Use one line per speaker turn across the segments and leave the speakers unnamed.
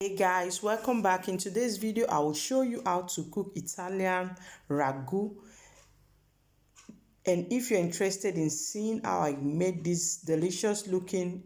Hey guys, welcome back. In today's video I will show you how to cook Italian ragu, and if you're interested in seeing how I made this delicious looking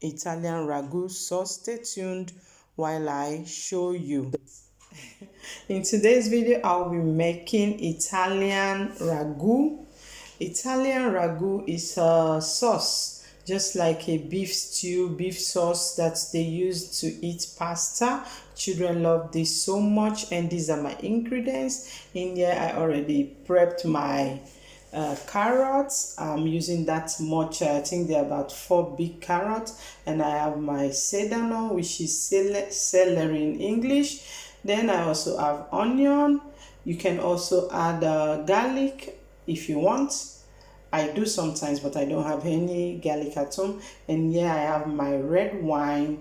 Italian ragu sauce, stay tuned while I show you. In today's video I'll be making Italian ragu. Italian ragu is a sauce just like a beef stew, beef sauce that they use to eat pasta. Children love this so much, and these are my ingredients. In here I already prepped my carrots. I'm using that much. I think they're about 4 big carrots, and I have my sedano, which is celery in English. Then I also have onion. You can also add garlic if you want. I do sometimes, but I don't have any garlic at home. And here I have my red wine.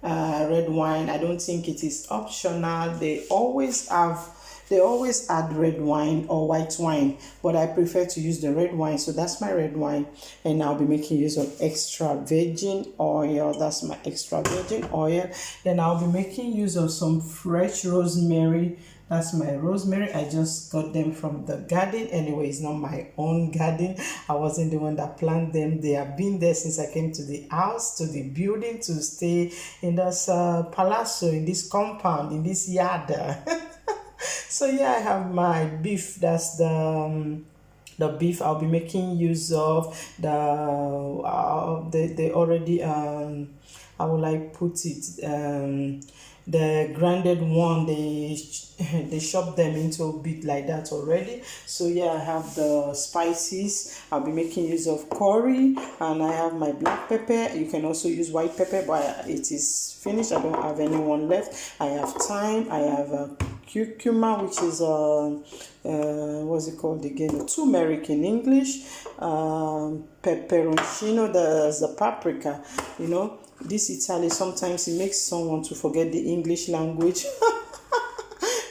I don't think it is optional. They always add red wine or white wine, but I prefer to use the red wine. So that's my red wine, and I'll be making use of extra virgin oil. That's my extra virgin oil. Then I'll be making use of some fresh rosemary. That's my rosemary. I just got them from the garden. Anyway, it's not my own garden. I wasn't the one that planted them. They have been there since I came to the house, to the building, to stay in this palazzo, in this compound, in this yard. So yeah, I have my beef. That's the beef I'll be making use of. They already how will I put it, the grounded one, they chop them into a bit like that already. So yeah, I have the spices. I'll be making use of curry, and I have my black pepper. You can also use white pepper, but it is finished. I don't have any one left. I have thyme. I have curcuma, which is what's it called again, turmeric in English. Peperoncino, the paprika. You know, this Italy, sometimes it makes someone to forget the English language.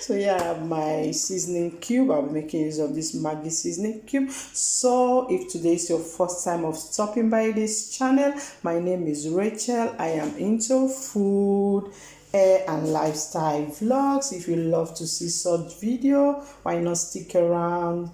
So yeah, I have my seasoning cube. I'll be making use of this Maggi seasoning cube. So if today is your first time of stopping by this channel, my name is Rachel. I am into food, hair and lifestyle vlogs. If you love to see such video, why not stick around?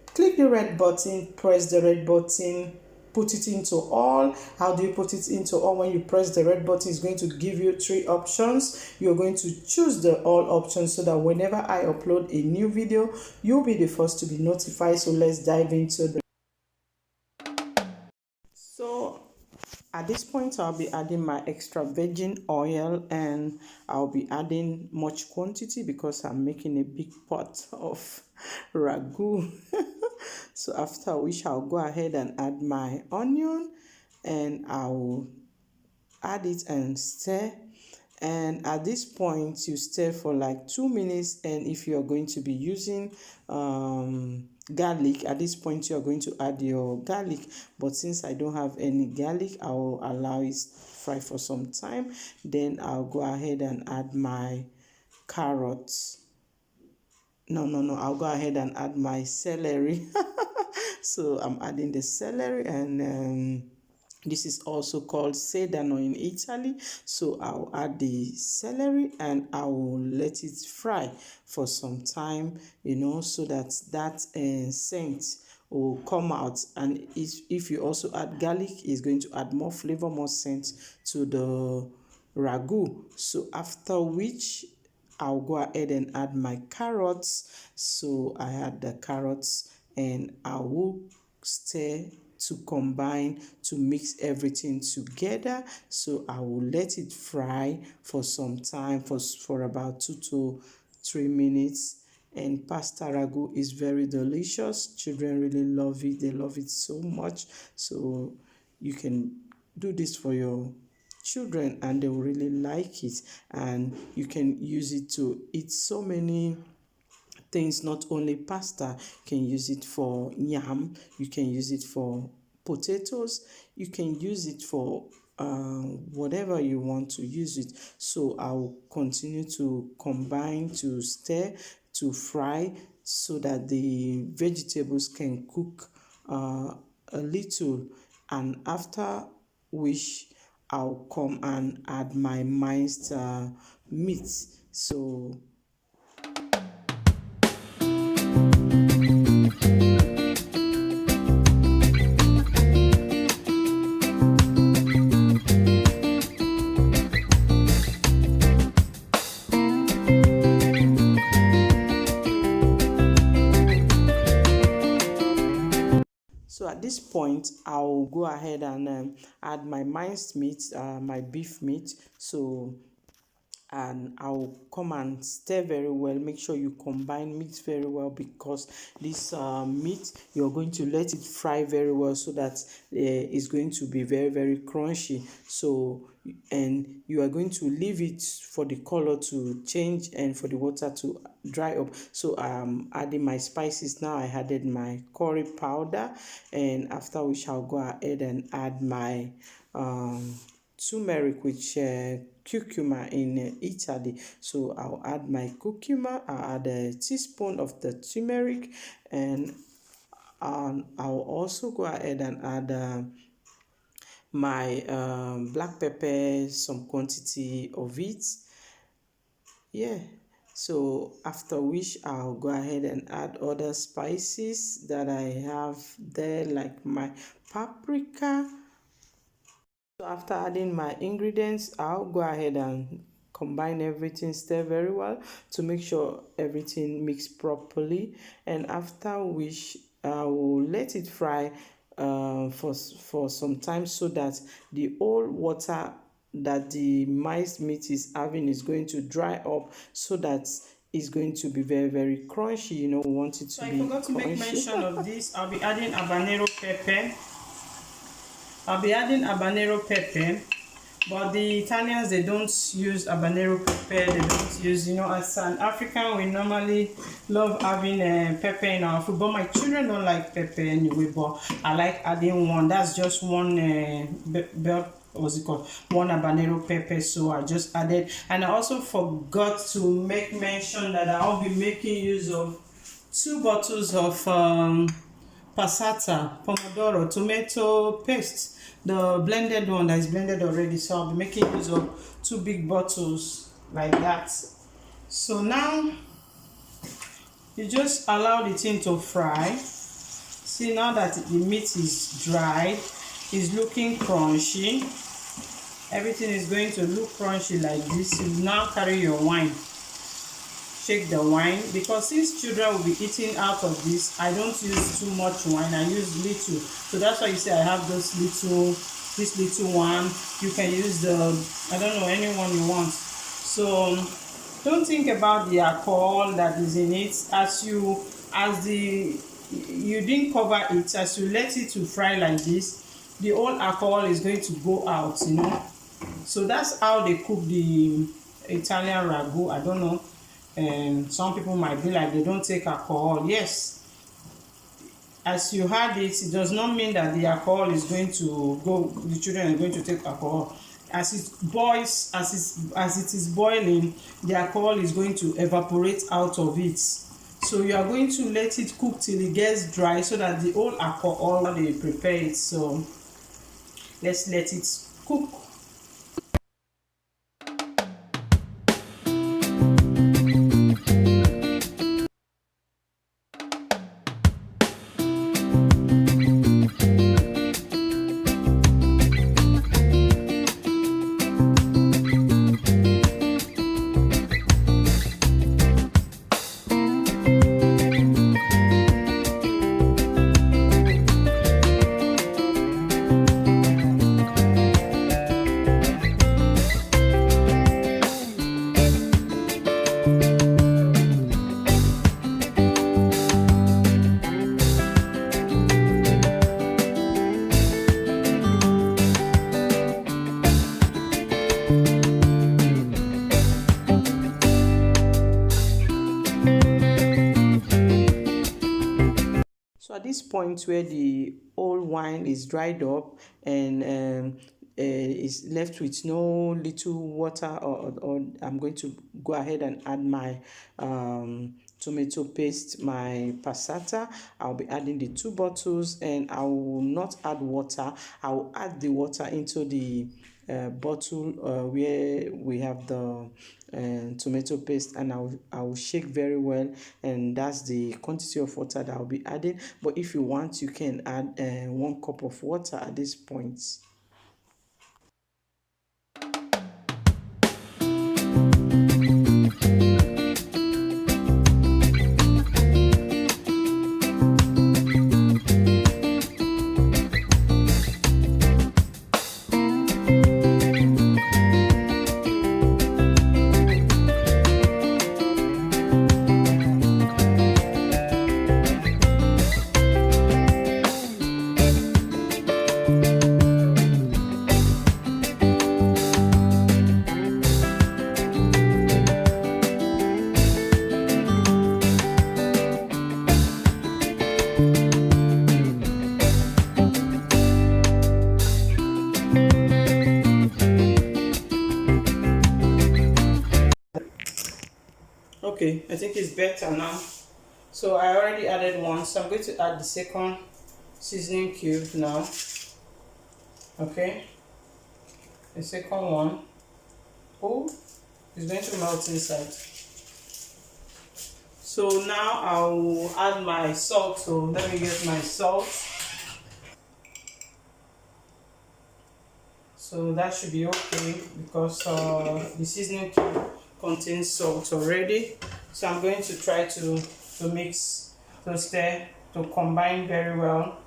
Click the red button, press the red button, put it into all. How do you put it into all? When you press the red button, it's going to give you 3 options. You're going to choose the all options so that whenever I upload a new video, you'll be the first to be notified. So let's dive into the. So at this point, I'll be adding my extra virgin oil, and I'll be adding much quantity because I'm making a big pot of ragu. So after which I'll go ahead and add my onion, and I'll add it and stir. And at this point you stir for like 2 minutes, and if you're going to be using garlic, at this point you're going to add your garlic, but since I don't have any garlic, I'll allow it fry for some time. Then I'll go ahead and add my carrots. No, I'll go ahead and add my celery. So I'm adding the celery, and this is also called sedano in Italy. So I'll add the celery, and I will let it fry for some time, you know, so that scent will come out. And if you also add garlic, it's going to add more flavor, more scent to the ragu. So after which I'll go ahead and add my carrots. So I add the carrots, and I will stir to combine, to mix everything together. So I will let it fry for some time, for about 2 to 3 minutes. And pasta ragu is very delicious. Children really love it. They love it so much. So you can do this for your children, and they will really like it. And you can use it to eat so many things, not only pasta. You can use it for yam, you can use it for potatoes, you can use it for whatever you want to use it. So I'll continue to combine, to stir, to fry, so that the vegetables can cook a little. And after which I'll come and add my minced meat. So at this point, I'll go ahead and add my minced meat, my beef meat. And I'll come and stir very well. Make sure you combine meat very well, because this meat, you're going to let it fry very well so that it's going to be very, very crunchy. And you are going to leave it for the color to change and for the water to dry up. So I'm adding my spices now. I added my curry powder, and after which I'll go ahead and add my turmeric, which curcuma in Italy. So I'll add my curcuma, I'll add a teaspoon of the turmeric, and I'll also go ahead and add my black pepper, some quantity of it. Yeah. So after which I'll go ahead and add other spices that I have there, like my paprika. So after adding my ingredients, I'll go ahead and combine everything, stir very well to make sure everything mixed properly, and after which I will let it fry for some time, so that the old water that the minced meat is having is going to dry up, so that it's going to be very, very crunchy. You know, we want it to be crunchy. I forgot to make mention of this. I'll be adding habanero pepper. But the Italians, they don't use habanero pepper. They don't use, as an African, we normally love having pepper in our food. But my children don't like pepper anyway, but I like adding one. That's just one what's it called, one habanero pepper. So I just added, and I also forgot to make mention that I'll be making use of 2 bottles of passata, pomodoro, tomato paste, the blended one that is blended already. So I'll be making use of 2 big bottles like that. So now you just allow the thing to fry. See, now that the meat is dry, it's looking crunchy. Everything is going to look crunchy like this. You now carry your wine. Shake the wine, because since children will be eating out of this, I don't use too much wine. I use little. So that's why you see I have this little one. You can use the, I don't know, any one you want. So don't think about the alcohol that is in it. You didn't cover it, as you let it to fry like this, the old alcohol is going to go out, So that's how they cook the Italian ragu. I don't know. And some people might be like, they don't take alcohol. Yes, as you had it, it does not mean that the alcohol is going to go, the children are going to take alcohol. As it boils, as it is boiling, the alcohol is going to evaporate out of it. So you are going to let it cook till it gets dry, so that the old alcohol, they prepare it. So let's let it cook. So at this point where the old wine is dried up and is left with no little water, or I'm going to go ahead and add my tomato paste, my passata. I'll be adding the 2 bottles, and I will not add water. I will add the water into the bottle where we have the tomato paste, and I will shake very well, and that's the quantity of water that I'll be adding. But if you want, you can add 1 cup of water at this point. Okay, I think it's better now. So I already added one, so I'm going to add the second seasoning cube now. Okay, the second one. Oh, it's going to melt inside. So now I'll add my salt. So let me get my salt. So that should be okay because the seasoning cube contains salt already. So I'm going to try to mix, to stir, to combine very well.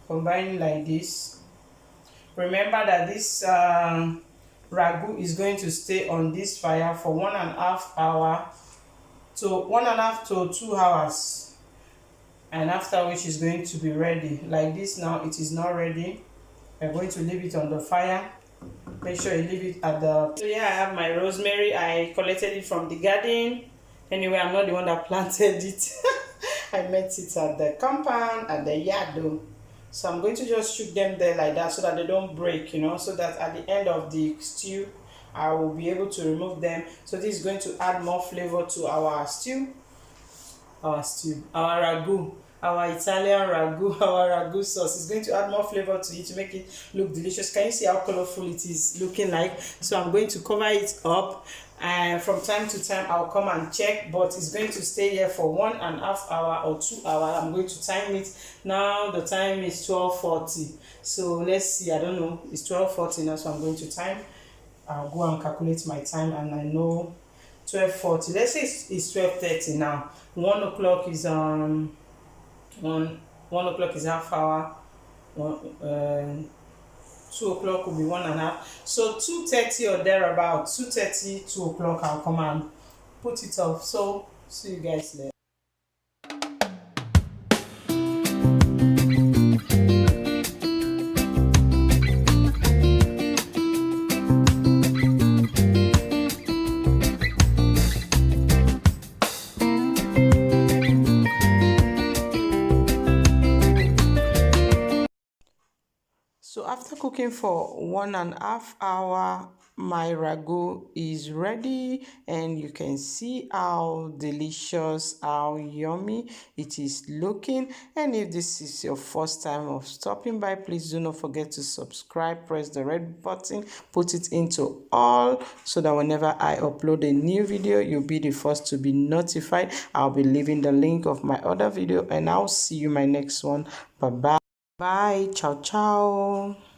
Combine like this. Remember that this ragu is going to stay on this fire for 1.5 hours to 1.5 to 2 hours, and after which is going to be ready. Like this now, it is not ready. We're going to leave it on the fire. Make sure you leave it at the... So yeah, I have my rosemary. I collected it from the garden. Anyway, I'm not the one that planted it. I met it at the compound, at the yard though. So I'm going to just shoot them there like that so that they don't break, you know, so that at the end of the stew, I will be able to remove them. So this is going to add more flavor to our stew. Our ragu, our Italian ragu, our ragu sauce is going to add more flavor to it to make it look delicious. Can you see how colorful it is looking like? So I'm going to cover it up, and from time to time I'll come and check, but it's going to stay here for 1.5 hours or 2 hours. I'm going to time it now. The time is 12:40. So let's see, I don't know, it's 12:40 now, so I'm going to time. I'll go and calculate my time, and I know 12:40. Let's say it's 12:30 now. 1 o'clock is 1 o'clock is half hour. 2 o'clock will be 1.5. So 2:30 or thereabout, 2:30, 2 o'clock, I'll come and put it off. So see you guys later. So after cooking for 1.5 hours, my ragu is ready, and you can see how delicious, how yummy it is looking. And if this is your first time of stopping by, please do not forget to subscribe, press the red button, put it into all, so that whenever I upload a new video, you'll be the first to be notified. I'll be leaving the link of my other video, and I'll see you in my next one. Bye bye. Bye. Ciao ciao.